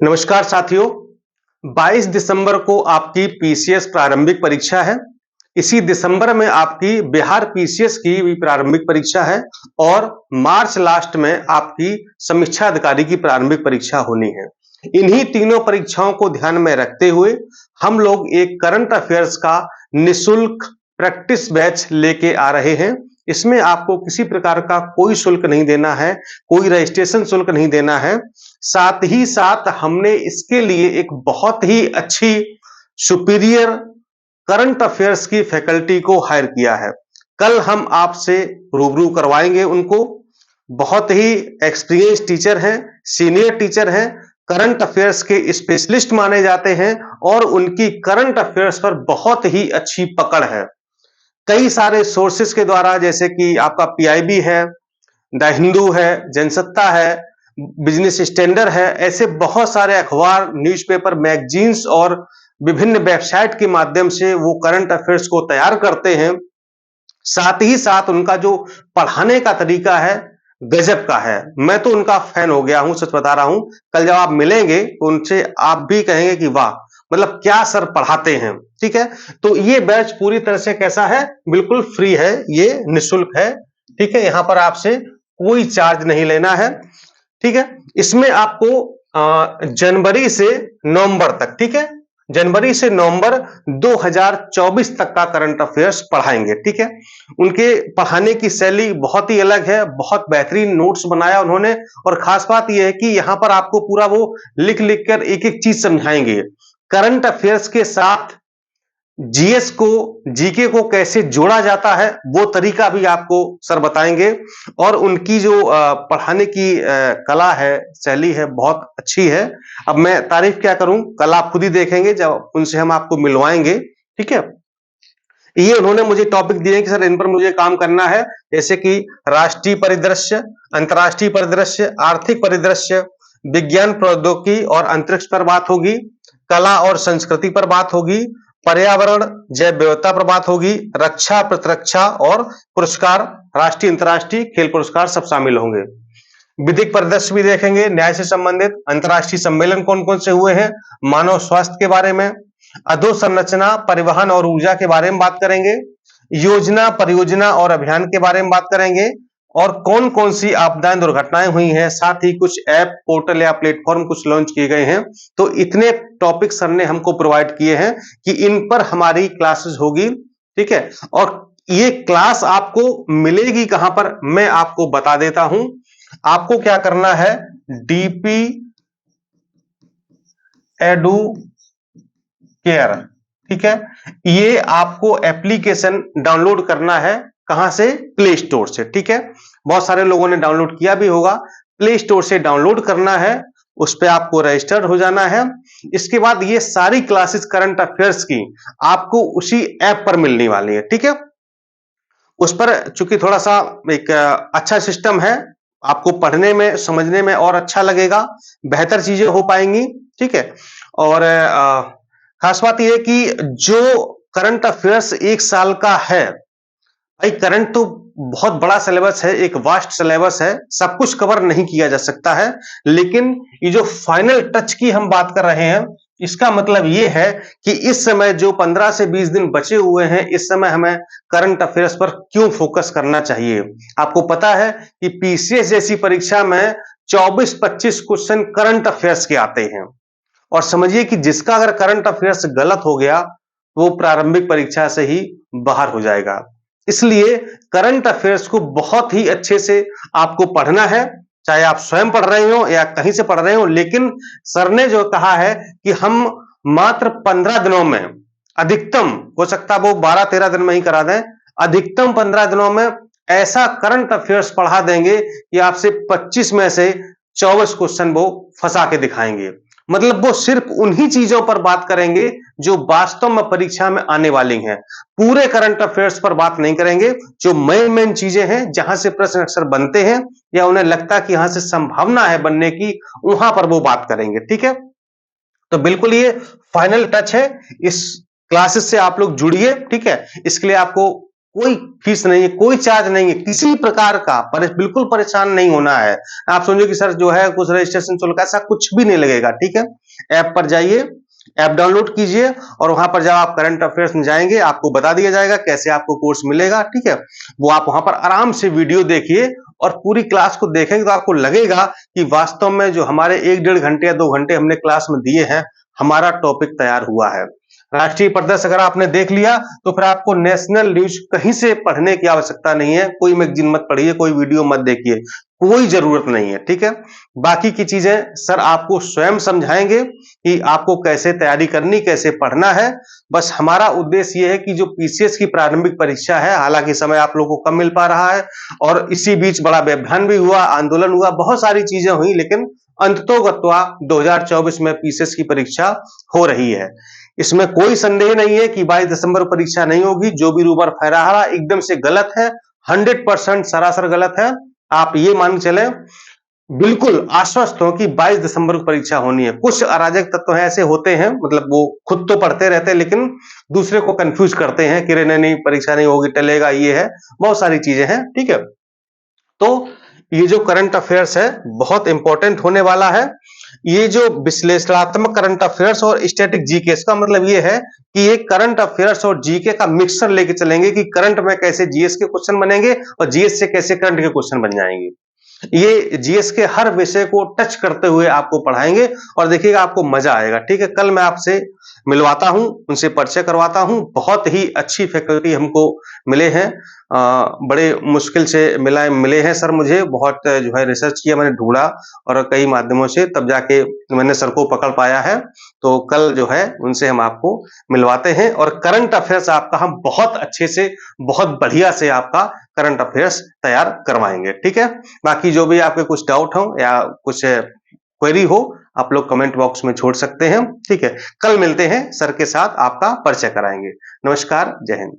नमस्कार साथियों। 22 दिसंबर को आपकी पीसीएस प्रारंभिक परीक्षा है। इसी दिसंबर में आपकी बिहार पीसीएस की भी प्रारंभिक परीक्षा है और मार्च लास्ट में आपकी समीक्षा अधिकारी की प्रारंभिक परीक्षा होनी है। इन्हीं तीनों परीक्षाओं को ध्यान में रखते हुए हम लोग एक करंट अफेयर्स का निशुल्क प्रैक्टिस बैच लेके आ रहे हैं। इसमें आपको किसी प्रकार का कोई शुल्क नहीं देना है, कोई रजिस्ट्रेशन शुल्क नहीं देना है। साथ ही साथ हमने इसके लिए एक बहुत ही अच्छी सुपीरियर करंट अफेयर्स की फैकल्टी को हायर किया है। कल हम आपसे रूबरू करवाएंगे उनको। बहुत ही एक्सपीरियंस टीचर हैं, सीनियर टीचर हैं, करंट अफेयर्स के स्पेशलिस्ट माने जाते हैं और उनकी करंट अफेयर्स पर बहुत ही अच्छी पकड़ है। कई सारे सोर्सेस के द्वारा, जैसे कि आपका पीआईबी है, द हिंदू है, जनसत्ता है, बिजनेस स्टैंडर्ड है, ऐसे बहुत सारे अखबार, न्यूज़पेपर, मैगजीन्स और विभिन्न वेबसाइट के माध्यम से वो करंट अफेयर्स को तैयार करते हैं। साथ ही साथ उनका जो पढ़ाने का तरीका है गजब का है। मैं तो उनका फैन हो गया हूं, सच बता रहा हूं। कल जब आप मिलेंगे तो उनसे आप भी कहेंगे कि वाह, मतलब क्या सर पढ़ाते हैं। ठीक है, तो ये बैच पूरी तरह से कैसा है, बिल्कुल फ्री है, ये निशुल्क है। ठीक है, यहां पर आपसे कोई चार्ज नहीं लेना है। ठीक है, इसमें आपको जनवरी से नवंबर तक, ठीक है, जनवरी से नवंबर 2024 तक का करंट अफेयर्स पढ़ाएंगे। ठीक है, उनके पढ़ाने की शैली बहुत ही अलग है, बहुत बेहतरीन नोट्स बनाया उन्होंने। और खास बात यह है कि यहां पर आपको पूरा वो लिख लिख कर एक एक चीज समझाएंगे। करंट अफेयर्स के साथ जीएस को, जीके को कैसे जोड़ा जाता है वो तरीका भी आपको सर बताएंगे। और उनकी जो पढ़ाने की कला है, शैली है, बहुत अच्छी है। अब मैं तारीफ क्या करूं, कल आप खुद ही देखेंगे जब उनसे हम आपको मिलवाएंगे। ठीक है, ये उन्होंने मुझे टॉपिक दिए कि सर इन पर मुझे काम करना है, जैसे कि राष्ट्रीय परिदृश्य, अंतर्राष्ट्रीय परिदृश्य, आर्थिक परिदृश्य, विज्ञान प्रौद्योगिकी और अंतरिक्ष पर बात होगी, कला और संस्कृति पर बात होगी, पर्यावरण जैव विविधता पर बात होगी, रक्षा प्रतिरक्षा और पुरस्कार, राष्ट्रीय अंतर्राष्ट्रीय खेल पुरस्कार सब शामिल होंगे। विधिक परिदृश्य भी देखेंगे, न्याय से संबंधित अंतर्राष्ट्रीय सम्मेलन कौन कौन से हुए हैं, मानव स्वास्थ्य के बारे में, अधोसंरचना, परिवहन और ऊर्जा के बारे में बात करेंगे, योजना, परियोजना और अभियान के बारे में बात करेंगे, और कौन कौन सी आपदाएं, दुर्घटनाएं हुई हैं। साथ ही कुछ ऐप, पोर्टल या प्लेटफॉर्म कुछ लॉन्च किए गए हैं। तो इतने टॉपिक सर ने हमको प्रोवाइड किए हैं कि इन पर हमारी क्लासेस होगी। ठीक है, और ये क्लास आपको मिलेगी कहां पर, मैं आपको बता देता हूं। आपको क्या करना है, डीपी एडु केयर, ठीक है, ये आपको एप्लीकेशन डाउनलोड करना है। कहां से, प्ले स्टोर से। ठीक है, बहुत सारे लोगों ने डाउनलोड किया भी होगा। प्ले स्टोर से डाउनलोड करना है, उस पर आपको रजिस्टर्ड हो जाना है। इसके बाद ये सारी क्लासेस करंट अफेयर्स की आपको उसी ऐप पर मिलने वाली है। ठीक है, उस पर चूंकि थोड़ा सा एक अच्छा सिस्टम है, आपको पढ़ने में, समझने में और अच्छा लगेगा, बेहतर चीजें हो पाएंगी। ठीक है, और खास बात यह है कि जो करंट अफेयर्स एक साल का है, भाई करंट तो बहुत बड़ा सिलेबस है, एक वास्ट सिलेबस है, सब कुछ कवर नहीं किया जा सकता है। लेकिन ये जो फाइनल टच की हम बात कर रहे हैं, इसका मतलब ये है कि इस समय जो 15 से 20 दिन बचे हुए हैं, इस समय हमें करंट अफेयर्स पर क्यों फोकस करना चाहिए। आपको पता है कि पीसीएस जैसी परीक्षा में 24-25 क्वेश्चन करंट अफेयर्स के आते हैं। और समझिए कि जिसका अगर करंट अफेयर्स गलत हो गया, वो प्रारंभिक परीक्षा से ही बाहर हो जाएगा। इसलिए करंट अफेयर्स को बहुत ही अच्छे से आपको पढ़ना है, चाहे आप स्वयं पढ़ रहे हो या कहीं से पढ़ रहे हो। लेकिन सर ने जो कहा है कि हम मात्र 15 दिनों में, अधिकतम हो सकता है वो 12-13 दिन में ही करा दें, अधिकतम 15 दिनों में ऐसा करंट अफेयर्स पढ़ा देंगे कि आपसे 25 में से 24 क्वेश्चन वो फंसा के दिखाएंगे। मतलब वो सिर्फ उन्हीं चीजों पर बात करेंगे जो वास्तव में परीक्षा में आने वाली हैं। पूरे करंट अफेयर्स पर बात नहीं करेंगे। जो मेन चीजें हैं, जहां से प्रश्न अक्सर बनते हैं या उन्हें लगता है कि यहां से संभावना है बनने की, वहां पर वो बात करेंगे। ठीक है, तो बिल्कुल ये फाइनल टच है। इस क्लासेस से आप लोग जुड़िए। ठीक है, इसके लिए आपको कोई फीस नहीं है, कोई चार्ज नहीं है, किसी प्रकार का बिल्कुल परेशान नहीं होना है। आप समझो कि सर जो है कुछ रजिस्ट्रेशन शुल्क ऐसा कुछ भी नहीं लगेगा, ठीक है। ऐप पर जाइए, ऐप डाउनलोड कीजिए और वहां पर जब आप करंट अफेयर्स में जाएंगे आपको बता दिया जाएगा कैसे आपको कोर्स मिलेगा, ठीक है। वो आप वहां पर आराम से वीडियो देखिए और पूरी क्लास को देखेंगे तो आपको लगेगा कि वास्तव में जो हमारे 1-1.5 घंटे या 2 घंटे हमने क्लास में दिए हैं, हमारा टॉपिक तैयार हुआ है। राष्ट्रीय परिदृश्य अगर आपने देख लिया तो फिर आपको नेशनल न्यूज कहीं से पढ़ने की आवश्यकता नहीं है, कोई मैगजीन मत पढ़िए, कोई वीडियो मत देखिए, कोई जरूरत नहीं है, ठीक है। बाकी की चीजें सर आपको स्वयं समझाएंगे कि आपको कैसे तैयारी करनी, कैसे पढ़ना है। बस हमारा उद्देश्य ये है कि जो पीसीएस की प्रारंभिक परीक्षा है, हालांकि समय आप लोगों को कम मिल पा रहा है और इसी बीच बड़ा व्यवधान भी हुआ, आंदोलन हुआ, बहुत सारी चीजें हुई, लेकिन अंततोगत्वा 2024 में पीसीएस की परीक्षा हो रही है। इसमें कोई संदेह नहीं है कि 22 दिसंबर को परीक्षा नहीं होगी। जो भी रूमर फैला रहा एकदम से गलत है, 100% सरासर गलत है। आप ये मान चले, बिल्कुल आश्वस्त हो कि 22 दिसंबर को परीक्षा होनी है। कुछ अराजक तत्व ऐसे होते हैं, मतलब वो खुद तो पढ़ते रहते हैं लेकिन दूसरे को कंफ्यूज करते हैं कि नहीं परीक्षा नहीं होगी, टलेगा, ये है, बहुत सारी चीजें हैं, ठीक है। तो ये जो करंट अफेयर्स है बहुत इंपॉर्टेंट होने वाला है। ये जो विश्लेषणात्मक करंट अफेयर्स और स्टैटिक जीके, इसका मतलब ये है कि ये करंट अफेयर्स और जीके का मिक्सर लेके चलेंगे कि करंट में कैसे जीएस के क्वेश्चन बनेंगे और जीएस से कैसे करंट के क्वेश्चन बन जाएंगे। ये जीएस के हर विषय को टच करते हुए आपको पढ़ाएंगे और देखिएगा आपको मजा आएगा, ठीक है। कल मैं आपसे मिलवाता हूं, उनसे परिचय करवाता हूं। बहुत ही अच्छी फैकल्टी हमको मिले हैं, बड़े मुश्किल से मिले हैं सर मुझे। बहुत जो है रिसर्च किया मैंने, ढूंढा और कई माध्यमों से, तब जाके मैंने सर को पकड़ पाया है। तो कल जो है उनसे हम आपको मिलवाते हैं और करंट अफेयर्स आपका हम बहुत अच्छे से, बहुत बढ़िया से आपका करंट अफेयर्स तैयार करवाएंगे, ठीक है। बाकी जो भी आपके कुछ डाउट हो या कुछ क्वेरी हो, आप लोग कमेंट बॉक्स में छोड़ सकते हैं, ठीक है। कल मिलते हैं, सर के साथ आपका परिचय कराएंगे। नमस्कार, जय हिंद।